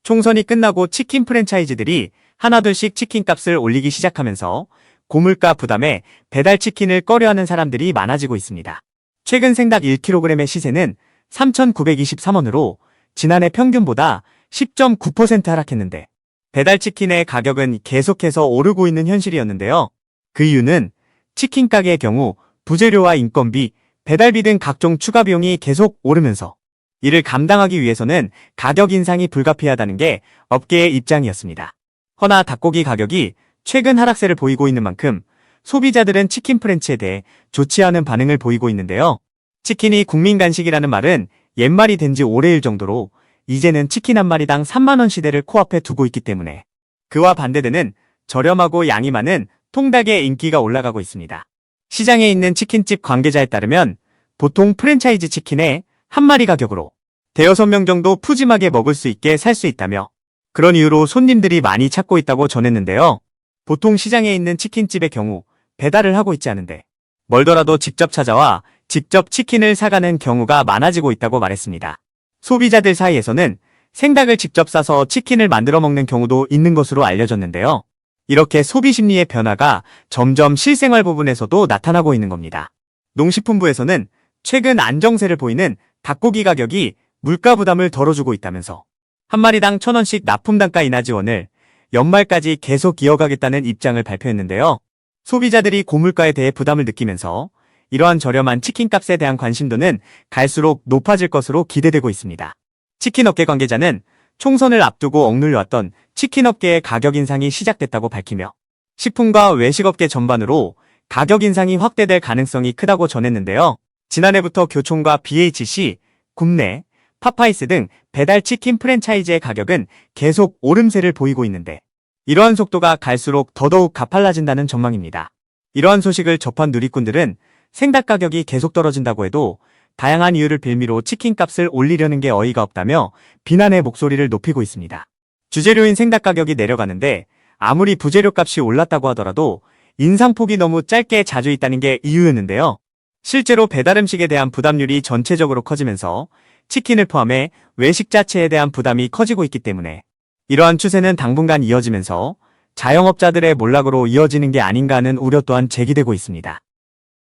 총선이 끝나고 치킨 프랜차이즈들이 하나둘씩 치킨값을 올리기 시작하면서 고물가 부담에 배달 치킨을 꺼려하는 사람들이 많아지고 있습니다. 최근 생닭 1kg의 시세는 3,923원으로 지난해 평균보다 10.9% 하락했는데 배달 치킨의 가격은 계속해서 오르고 있는 현실이었는데요. 그 이유는 치킨 가게의 경우 부재료와 인건비, 배달비 등 각종 추가 비용이 계속 오르면서 이를 감당하기 위해서는 가격 인상이 불가피하다는 게 업계의 입장이었습니다. 허나 닭고기 가격이 최근 하락세를 보이고 있는 만큼 소비자들은 치킨 프랜치에 대해 좋지 않은 반응을 보이고 있는데요. 치킨이 국민 간식이라는 말은 옛말이 된 지 오래일 정도로 이제는 치킨 한 마리당 3만원 시대를 코앞에 두고 있기 때문에 그와 반대되는 저렴하고 양이 많은 통닭의 인기가 올라가고 있습니다. 시장에 있는 치킨집 관계자에 따르면 보통 프랜차이즈 치킨의 한 마리 가격으로 대여섯 명 정도 푸짐하게 먹을 수 있게 살 수 있다며 그런 이유로 손님들이 많이 찾고 있다고 전했는데요. 보통 시장에 있는 치킨집의 경우 배달을 하고 있지 않은데 멀더라도 직접 찾아와 직접 치킨을 사가는 경우가 많아지고 있다고 말했습니다. 소비자들 사이에서는 생닭을 직접 싸서 치킨을 만들어 먹는 경우도 있는 것으로 알려졌는데요. 이렇게 소비 심리의 변화가 점점 실생활 부분에서도 나타나고 있는 겁니다. 농식품부에서는 최근 안정세를 보이는 닭고기 가격이 물가 부담을 덜어주고 있다면서 한 마리당 1,000원씩 납품단가 인하 지원을 연말까지 계속 이어가겠다는 입장을 발표했는데요. 소비자들이 고물가에 대해 부담을 느끼면서 이러한 저렴한 치킨값에 대한 관심도는 갈수록 높아질 것으로 기대되고 있습니다. 치킨업계 관계자는 총선을 앞두고 억눌려왔던 치킨업계의 가격 인상이 시작됐다고 밝히며 식품과 외식업계 전반으로 가격 인상이 확대될 가능성이 크다고 전했는데요. 지난해부터 교촌과 BHC, 굽네, 파파이스 등 배달 치킨 프랜차이즈의 가격은 계속 오름세를 보이고 있는데 이러한 속도가 갈수록 더더욱 가팔라진다는 전망입니다. 이러한 소식을 접한 누리꾼들은 생닭 가격이 계속 떨어진다고 해도 다양한 이유를 빌미로 치킨값을 올리려는 게 어이가 없다며 비난의 목소리를 높이고 있습니다. 주재료인 생닭 가격이 내려가는데 아무리 부재료값이 올랐다고 하더라도 인상폭이 너무 짧게 자주 있다는 게 이유였는데요. 실제로 배달음식에 대한 부담률이 전체적으로 커지면서 치킨을 포함해 외식 자체에 대한 부담이 커지고 있기 때문에 이러한 추세는 당분간 이어지면서 자영업자들의 몰락으로 이어지는 게 아닌가 하는 우려 또한 제기되고 있습니다.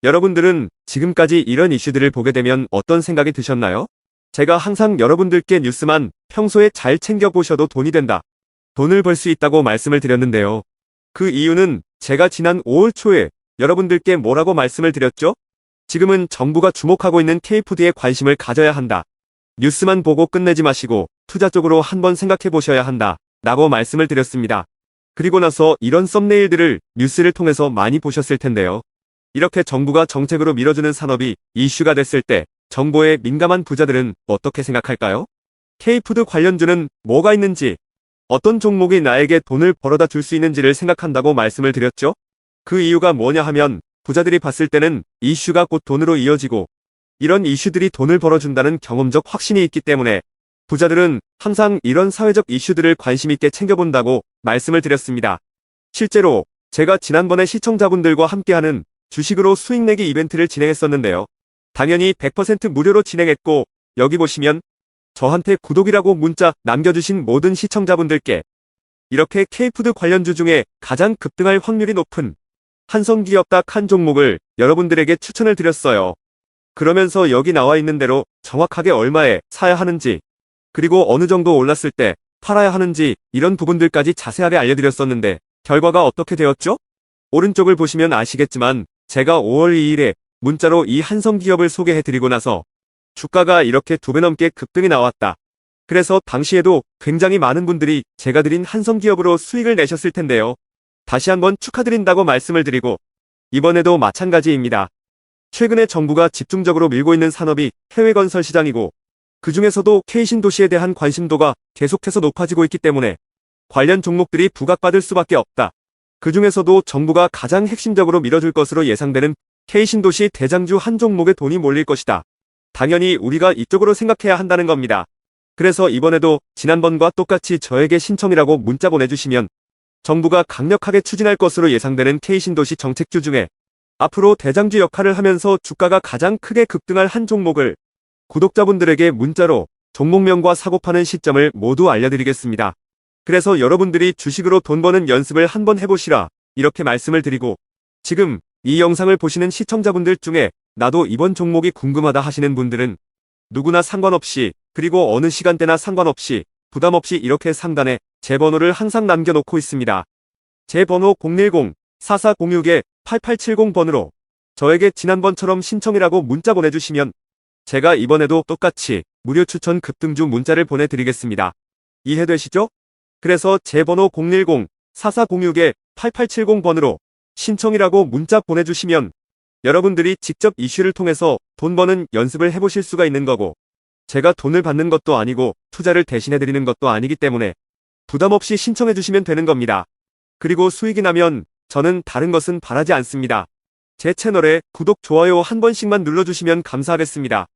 여러분들은 지금까지 이런 이슈들을 보게 되면 어떤 생각이 드셨나요? 제가 항상 여러분들께 뉴스만 평소에 잘 챙겨보셔도 돈이 된다, 돈을 벌 수 있다고 말씀을 드렸는데요. 그 이유는 제가 지난 5월 초에 여러분들께 뭐라고 말씀을 드렸죠? 지금은 정부가 주목하고 있는 K푸드에 관심을 가져야 한다. 뉴스만 보고 끝내지 마시고 투자 쪽으로 한번 생각해 보셔야 한다 라고 말씀을 드렸습니다. 그리고 나서 이런 썸네일들을 뉴스를 통해서 많이 보셨을 텐데요. 이렇게 정부가 정책으로 밀어주는 산업이 이슈가 됐을 때 정보에 민감한 부자들은 어떻게 생각할까요? K푸드 관련주는 뭐가 있는지, 어떤 종목이 나에게 돈을 벌어다 줄 수 있는지를 생각한다고 말씀을 드렸죠? 그 이유가 뭐냐 하면 부자들이 봤을 때는 이슈가 곧 돈으로 이어지고 이런 이슈들이 돈을 벌어준다는 경험적 확신이 있기 때문에 부자들은 항상 이런 사회적 이슈들을 관심 있게 챙겨본다고 말씀을 드렸습니다. 실제로 제가 지난번에 시청자분들과 함께하는 주식으로 수익 내기 이벤트를 진행했었는데요. 당연히 100% 무료로 진행했고 여기 보시면 저한테 구독이라고 문자 남겨주신 모든 시청자분들께 이렇게 K푸드 관련주 중에 가장 급등할 확률이 높은 한성기업 딱 한 종목을 여러분들에게 추천을 드렸어요. 그러면서 여기 나와 있는 대로 정확하게 얼마에 사야 하는지, 그리고 어느 정도 올랐을 때 팔아야 하는지 이런 부분들까지 자세하게 알려드렸었는데 결과가 어떻게 되었죠? 오른쪽을 보시면 아시겠지만 제가 5월 2일에 문자로 이 한성기업을 소개해드리고 나서 주가가 이렇게 2배 넘게 급등이 나왔다. 그래서 당시에도 굉장히 많은 분들이 제가 드린 한성기업으로 수익을 내셨을 텐데요. 다시 한번 축하드린다고 말씀을 드리고 이번에도 마찬가지입니다. 최근에 정부가 집중적으로 밀고 있는 산업이 해외 건설 시장이고 그 중에서도 K신도시에 대한 관심도가 계속해서 높아지고 있기 때문에 관련 종목들이 부각받을 수밖에 없다. 그 중에서도 정부가 가장 핵심적으로 밀어줄 것으로 예상되는 K신도시 대장주 한 종목에 돈이 몰릴 것이다. 당연히 우리가 이쪽으로 생각해야 한다는 겁니다. 그래서 이번에도 지난번과 똑같이 저에게 신청이라고 문자 보내주시면 정부가 강력하게 추진할 것으로 예상되는 K신도시 정책주 중에 앞으로 대장주 역할을 하면서 주가가 가장 크게 급등할 한 종목을 구독자분들에게 문자로 종목명과 사고파는 시점을 모두 알려드리겠습니다. 그래서 여러분들이 주식으로 돈 버는 연습을 한번 해보시라 이렇게 말씀을 드리고, 지금 이 영상을 보시는 시청자분들 중에 나도 이번 종목이 궁금하다 하시는 분들은 누구나 상관없이, 그리고 어느 시간대나 상관없이 부담 없이 이렇게 상단에 제 번호를 항상 남겨놓고 있습니다. 제 번호 010-4406-8870번으로 저에게 지난번처럼 신청이라고 문자 보내주시면 제가 이번에도 똑같이 무료 추천 급등주 문자를 보내드리겠습니다. 이해되시죠? 그래서 제 번호 010-4406-8870번으로 신청이라고 문자 보내주시면 여러분들이 직접 이슈를 통해서 돈 버는 연습을 해보실 수가 있는 거고, 제가 돈을 받는 것도 아니고 투자를 대신해드리는 것도 아니기 때문에 부담 없이 신청해주시면 되는 겁니다. 그리고 수익이 나면 저는 다른 것은 바라지 않습니다. 제 채널에 구독, 좋아요 한 번씩만 눌러주시면 감사하겠습니다.